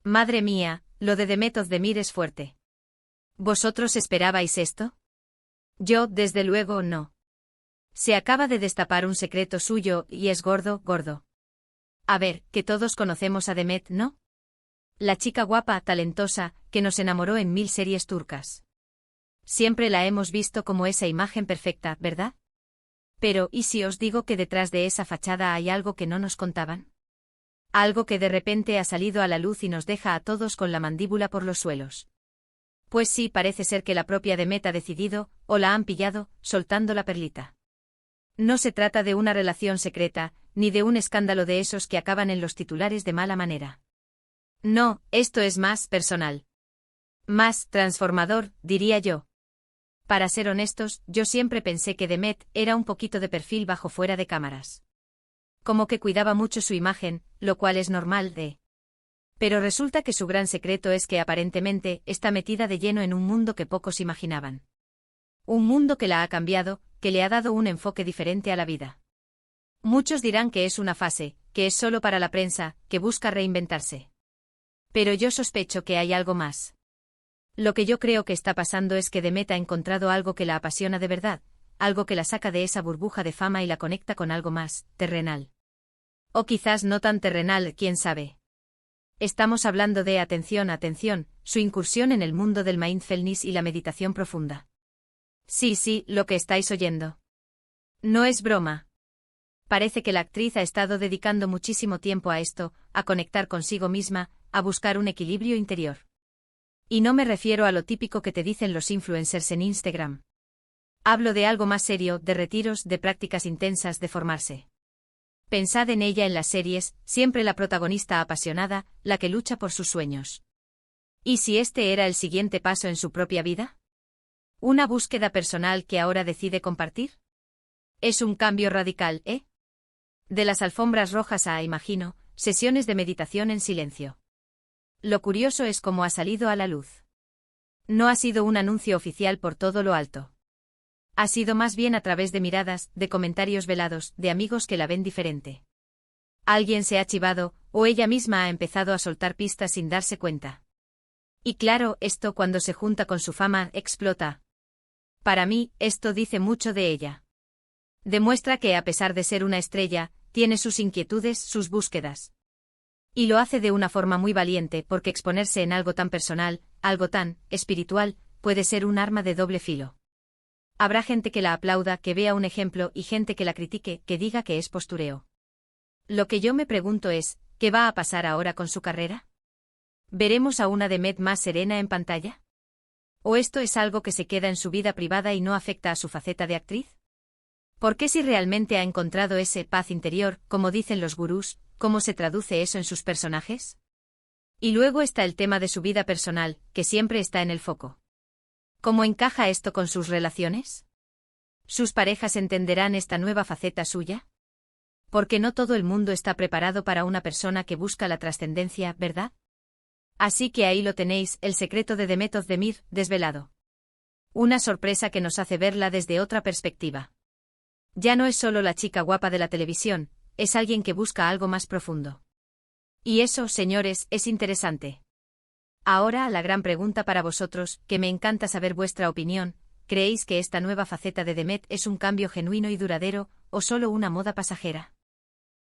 Madre mía, lo de Demet Özdemir es fuerte. ¿Vosotros esperabais esto? Yo, desde luego, no. Se acaba de destapar un secreto suyo, y es gordo, gordo. A ver, que todos conocemos a Demet, ¿no? La chica guapa, talentosa, que nos enamoró en 1000 series turcas. Siempre la hemos visto como esa imagen perfecta, ¿verdad? Pero, ¿y si os digo que detrás de esa fachada hay algo que no nos contaban? Algo que de repente ha salido a la luz y nos deja a todos con la mandíbula por los suelos. Pues sí, parece ser que la propia Demet ha decidido, o la han pillado, soltando la perlita. No se trata de una relación secreta, ni de un escándalo de esos que acaban en los titulares de mala manera. No, esto es más personal. Más transformador, diría yo. Para ser honestos, yo siempre pensé que Demet era un poquito de perfil bajo fuera de cámaras. Como que cuidaba mucho su imagen, lo cual es normal de... Pero resulta que su gran secreto es que aparentemente está metida de lleno en un mundo que pocos imaginaban. Un mundo que la ha cambiado, que le ha dado un enfoque diferente a la vida. Muchos dirán que es una fase, que es solo para la prensa, que busca reinventarse. Pero yo sospecho que hay algo más. Lo que yo creo que está pasando es que Demet ha encontrado algo que la apasiona de verdad, algo que la saca de esa burbuja de fama y la conecta con algo más, terrenal. O quizás no tan terrenal, quién sabe. Estamos hablando de, atención, atención, su incursión en el mundo del mindfulness y la meditación profunda. Sí, lo que estáis oyendo. No es broma. Parece que la actriz ha estado dedicando muchísimo tiempo a esto, a conectar consigo misma, a buscar un equilibrio interior. Y no me refiero a lo típico que te dicen los influencers en Instagram. Hablo de algo más serio, de retiros, de prácticas intensas, de formarse. Pensad en ella en las series, siempre la protagonista apasionada, la que lucha por sus sueños. ¿Y si este era el siguiente paso en su propia vida? ¿Una búsqueda personal que ahora decide compartir? Es un cambio radical, ¿eh? De las alfombras rojas a, imagino, sesiones de meditación en silencio. Lo curioso es cómo ha salido a la luz. No ha sido un anuncio oficial por todo lo alto. Ha sido más bien a través de miradas, de comentarios velados, de amigos que la ven diferente. Alguien se ha chivado, o ella misma ha empezado a soltar pistas sin darse cuenta. Y claro, esto cuando se junta con su fama, explota. Para mí, esto dice mucho de ella. Demuestra que a pesar de ser una estrella, tiene sus inquietudes, sus búsquedas. Y lo hace de una forma muy valiente porque exponerse en algo tan personal, algo tan espiritual, puede ser un arma de doble filo. Habrá gente que la aplauda, que vea un ejemplo y gente que la critique, que diga que es postureo. Lo que yo me pregunto es, ¿qué va a pasar ahora con su carrera? ¿Veremos a una Demet más serena en pantalla? ¿O esto es algo que se queda en su vida privada y no afecta a su faceta de actriz? ¿Por qué si realmente ha encontrado ese paz interior, como dicen los gurús, cómo se traduce eso en sus personajes? Y luego está el tema de su vida personal, que siempre está en el foco. ¿Cómo encaja esto con sus relaciones? ¿Sus parejas entenderán esta nueva faceta suya? Porque no todo el mundo está preparado para una persona que busca la trascendencia, ¿verdad? Así que ahí lo tenéis, el secreto de Demet Özdemir, desvelado. Una sorpresa que nos hace verla desde otra perspectiva. Ya no es solo la chica guapa de la televisión, es alguien que busca algo más profundo. Y eso, señores, es interesante. Ahora la gran pregunta para vosotros, que me encanta saber vuestra opinión, ¿creéis que esta nueva faceta de Demet es un cambio genuino y duradero, o solo una moda pasajera?